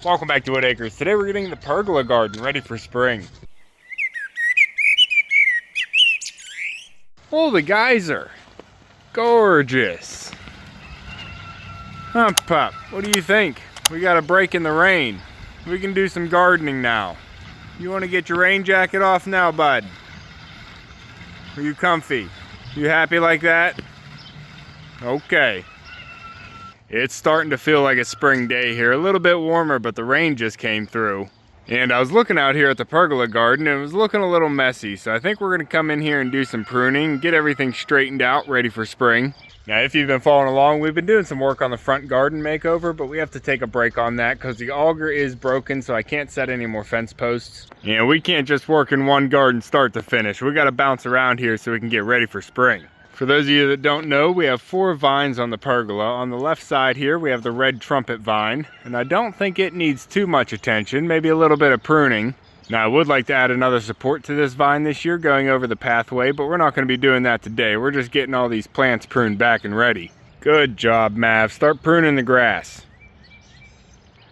Welcome back to Whitt Acres. Today we're getting the pergola garden ready for spring. Oh, the geyser. Gorgeous. Huh, pup? What do you think? We got a break in the rain. We can do some gardening now. You want to get your rain jacket off now, bud? Are you comfy? You happy like that? Okay. It's starting to feel like a spring day here. A little bit warmer, but the rain just came through. And I was looking out here at the pergola garden and it was looking a little messy. So I think we're going to come in here and do some pruning, get everything straightened out, ready for spring. Now, if you've been following along, we've been doing some work on the front garden makeover, but we have to take a break on that because the auger is broken, so I can't set any more fence posts. And we can't just work in one garden start to finish. We got to bounce around here so we can get ready for spring. For those of you that don't know, we have 4 vines on the pergola. On the left side here, we have the red trumpet vine, and I don't think it needs too much attention, maybe a little bit of pruning. Now, I would like to add another support to this vine this year, going over the pathway, but we're not going to be doing that today. We're just getting all these plants pruned back and ready. Good job, Mav. Start pruning the grass.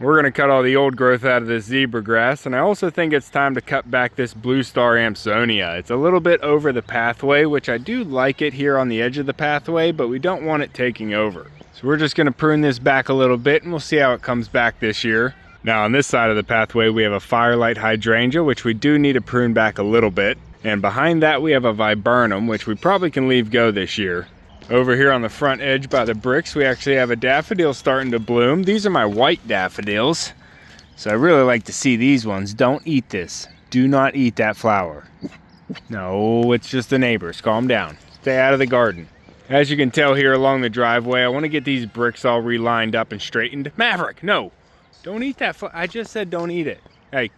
We're going to cut all the old growth out of this zebra grass, and I also think it's time to cut back this blue star Amsonia. It's a little bit over the pathway, which I do like it here on the edge of the pathway, but we don't want it taking over. So we're just going to prune this back a little bit, and we'll see how it comes back this year. Now on this side of the pathway we have a firelight hydrangea, which we do need to prune back a little bit. And behind that we have a viburnum, which we probably can leave go this year. Over here on the front edge by the bricks we actually have a daffodil starting to bloom. These are my white daffodils. So I really like to see these ones. Don't eat this. Do not eat that flower. No, it's just the neighbors. Calm down. Stay out of the garden. As you can tell here along the driveway, I want to get these bricks all relined up and straightened. Maverick, no! Don't eat that. I just said don't eat it. Hey,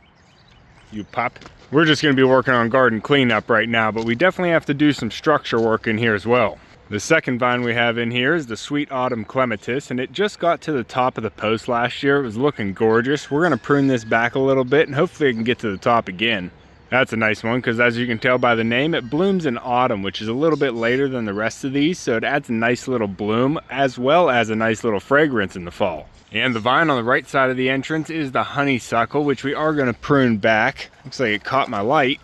you pup. We're just going to be working on garden cleanup right now, but we definitely have to do some structure work in here as well. The second vine we have in here is the Sweet Autumn Clematis, and it just got to the top of the post last year. It was looking gorgeous. We're going to prune this back a little bit, and hopefully it can get to the top again. That's a nice one, because as you can tell by the name, it blooms in autumn, which is a little bit later than the rest of these, so it adds a nice little bloom, as well as a nice little fragrance in the fall. And the vine on the right side of the entrance is the honeysuckle, which we are going to prune back. Looks like it caught my light.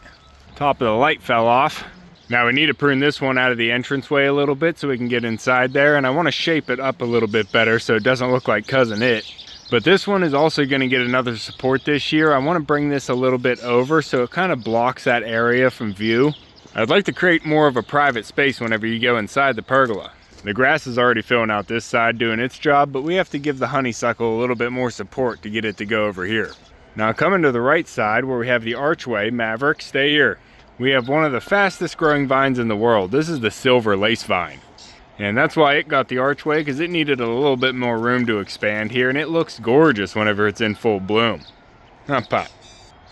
Top of the light fell off. Now we need to prune this one out of the entranceway a little bit so we can get inside there. And I want to shape it up a little bit better so it doesn't look like Cousin It. But this one is also going to get another support this year. I want to bring this a little bit over so it kind of blocks that area from view. I'd like to create more of a private space whenever you go inside the pergola. The grass is already filling out this side doing its job, but we have to give the honeysuckle a little bit more support to get it to go over here. Now coming to the right side where we have the archway, Maverick, stay here. We have one of the fastest growing vines in the world. This is the silver lace vine. And that's why it got the archway, because it needed a little bit more room to expand here, and it looks gorgeous whenever it's in full bloom. Huh, pup?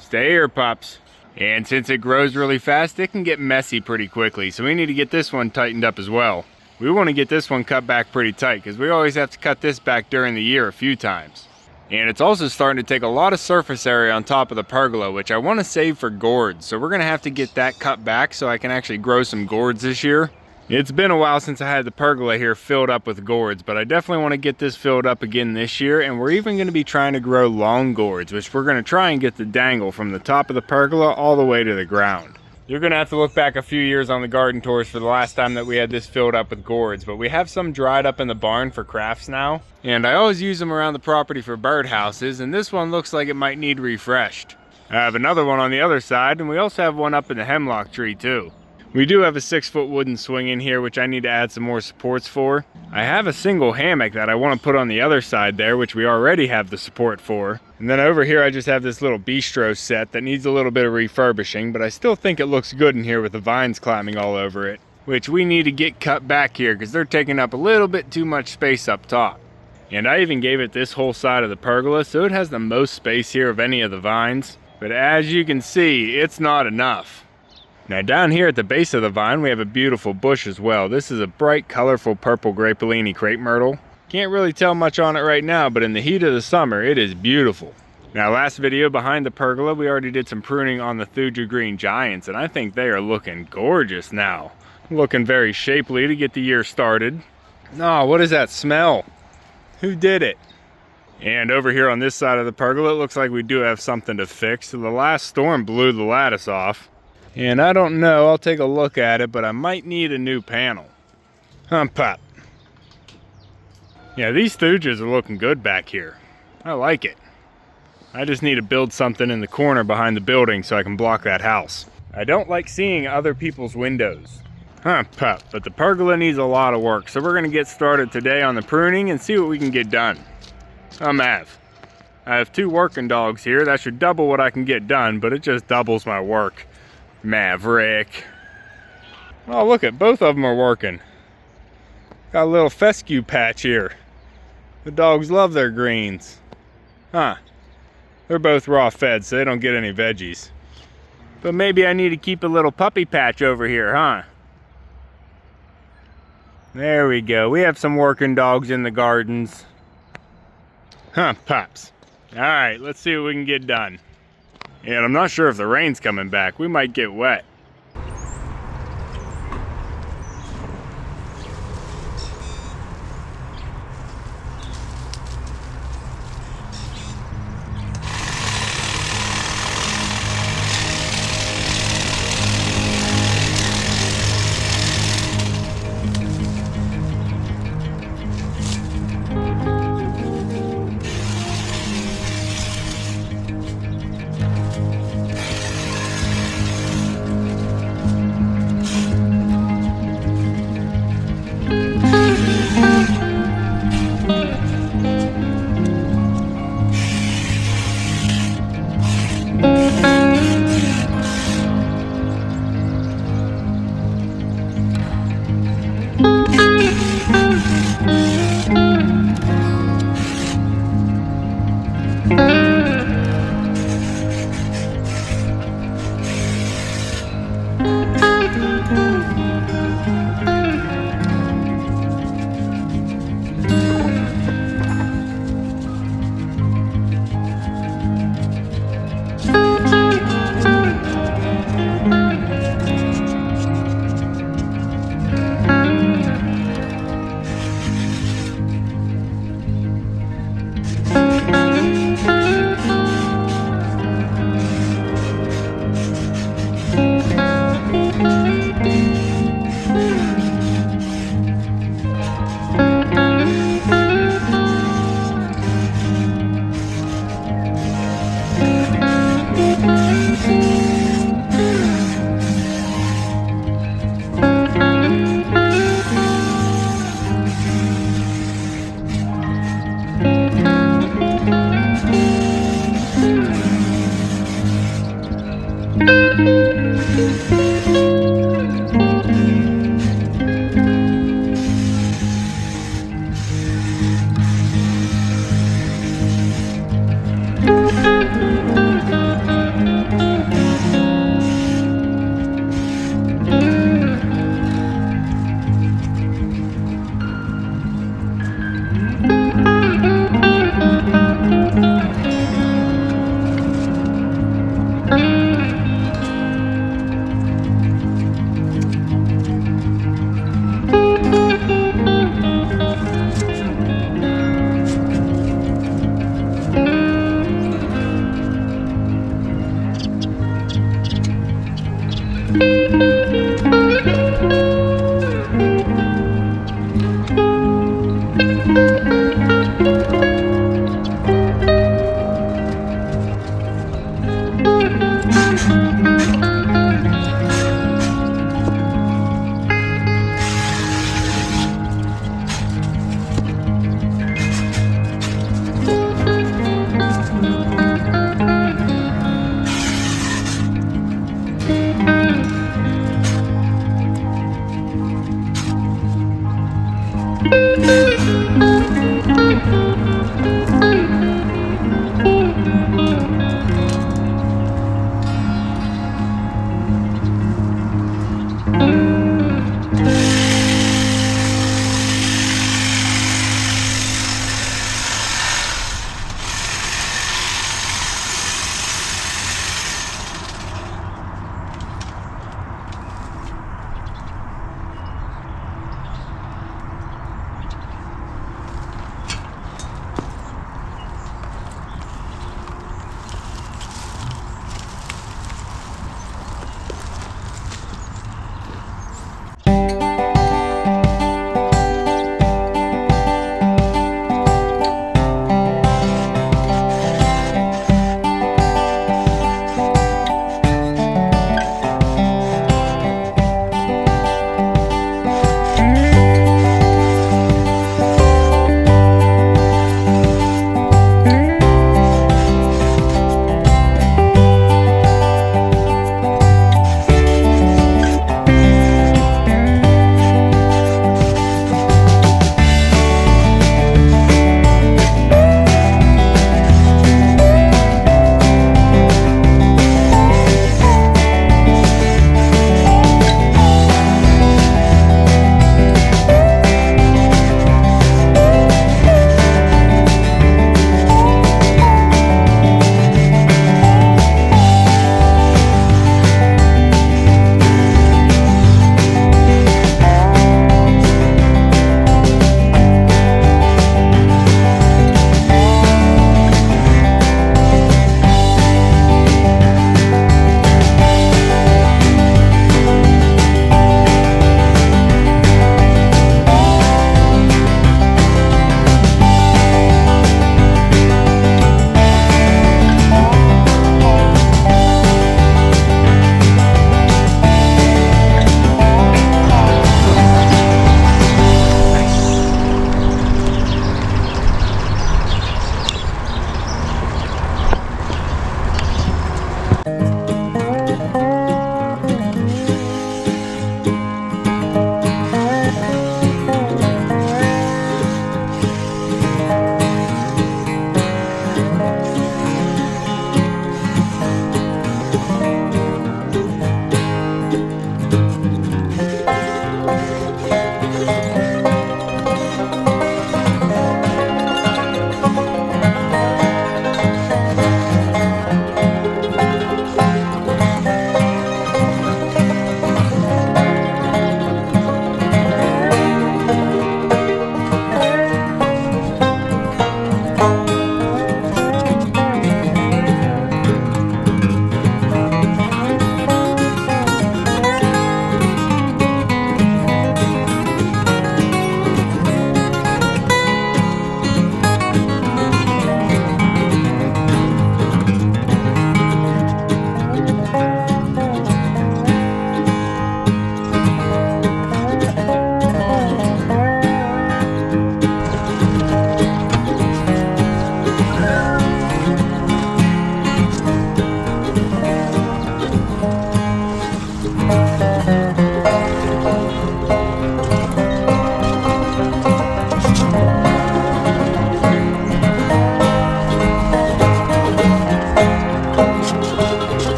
Stay here, pups. And since it grows really fast, it can get messy pretty quickly, so we need to get this one tightened up as well. We want to get this one cut back pretty tight because we always have to cut this back during the year a few times. And it's also starting to take a lot of surface area on top of the pergola, which I want to save for gourds. So we're going to have to get that cut back so I can actually grow some gourds this year. It's been a while since I had the pergola here filled up with gourds, but I definitely want to get this filled up again this year. And we're even going to be trying to grow long gourds, which we're going to try and get the dangle from the top of the pergola all the way to the ground. You're going to have to look back a few years on the garden tours for the last time that we had this filled up with gourds, but we have some dried up in the barn for crafts now. And I always use them around the property for birdhouses, and this one looks like it might need refreshed. I have another one on the other side, and we also have one up in the hemlock tree too. We do have a 6-foot wooden swing in here, which I need to add some more supports for. I have a single hammock that I want to put on the other side there, which we already have the support for. And then over here I just have this little bistro set that needs a little bit of refurbishing, but I still think it looks good in here with the vines climbing all over it, which we need to get cut back here because they're taking up a little bit too much space up top. And I even gave it this whole side of the pergola, so it has the most space here of any of the vines. But as you can see, it's not enough. Now down here at the base of the vine we have a beautiful bush as well. This is a bright colorful purple Grappellini crepe myrtle. Can't really tell much on it right now, but in the heat of the summer it is beautiful. Now last video behind the pergola we already did some pruning on the Thuja green giants, and I think they are looking gorgeous now. Looking very shapely to get the year started. Oh, what is that smell? Who did it? And over here on this side of the pergola, it looks like we do have something to fix. So the last storm blew the lattice off. And I don't know, I'll take a look at it, but I might need a new panel. Pop. Yeah, these stooges are looking good back here. I like it. I just need to build something in the corner behind the building so I can block that house. I don't like seeing other people's windows. Pop. But the pergola needs a lot of work, so we're gonna get started today on the pruning and see what we can get done. I'm Mav. I have 2 working dogs here. That should double what I can get done, but it just doubles my work. Maverick. Oh, look at both of them are working. Got a little fescue patch here. The dogs love their greens. They're both raw fed, so they don't get any veggies. But maybe I need to keep a little puppy patch over here, huh? There we go. We have some working dogs in the gardens. Pops. Alright, let's see what we can get done. And I'm not sure if the rain's coming back. We might get wet.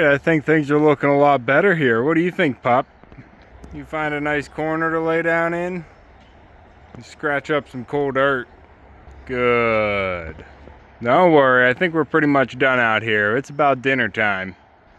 right, I think things are looking a lot better here. What do you think, Pop? You find a nice corner to lay down in? And scratch up some cool dirt. Good. Don't worry, I think we're pretty much done out here. It's about dinner time.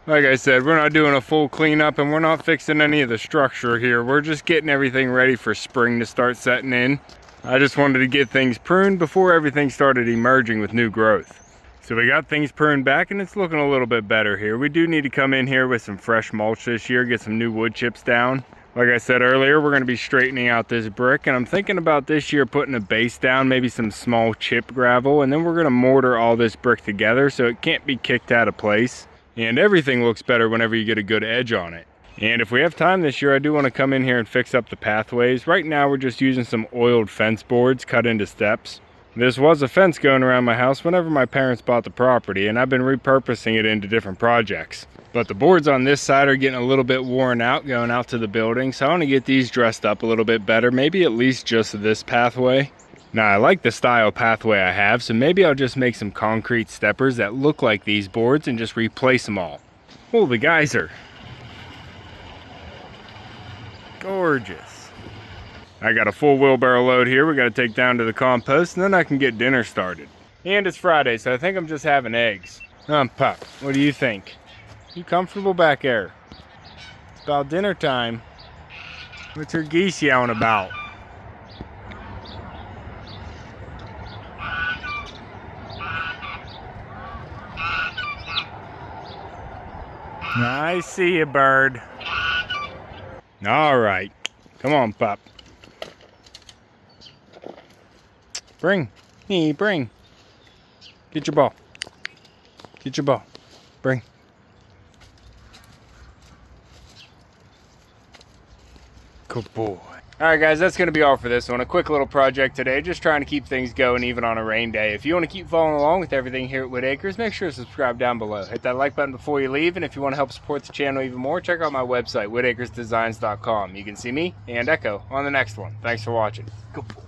Like I said, we're not doing a full cleanup and we're not fixing any of the structure here. We're just getting everything ready for spring to start setting in. I just wanted to get things pruned before everything started emerging with new growth. So we got things pruned back and it's looking a little bit better here. We do need to come in here with some fresh mulch this year, get some new wood chips down. Like I said earlier, we're going to be straightening out this brick, and I'm thinking about this year putting a base down, maybe some small chip gravel, and then we're going to mortar all this brick together so it can't be kicked out of place. And everything looks better whenever you get a good edge on it. And if we have time this year, I do want to come in here and fix up the pathways. Right now we're just using some oiled fence boards cut into steps. This was a fence going around my house whenever my parents bought the property, and I've been repurposing it into different projects. But the boards on this side are getting a little bit worn out going out to the building, so I want to get these dressed up a little bit better, maybe at least just this pathway. Now I like the style pathway I have, so maybe I'll just make some concrete steppers that look like these boards and just replace them all. Holy geyser. Gorgeous. I got a full wheelbarrow load here we got to take down to the compost, and then I can get dinner started. And it's Friday, so I think I'm just having eggs. Pop, what do you think? You comfortable back there? It's about dinner time. What's her geese yelling about? I see you, bird. All right. Come on, Pop. Bring. Bring. Get your ball. Get your ball. Bring. Good boy. Alright guys, that's going to be all for this one. A quick little project today, just trying to keep things going even on a rain day. If you want to keep following along with everything here at Whitt Acres, make sure to subscribe down below. Hit that like button before you leave, and if you want to help support the channel even more, check out my website, whittacresdesigns.com. You can see me and Echo on the next one. Thanks for watching. Good boy.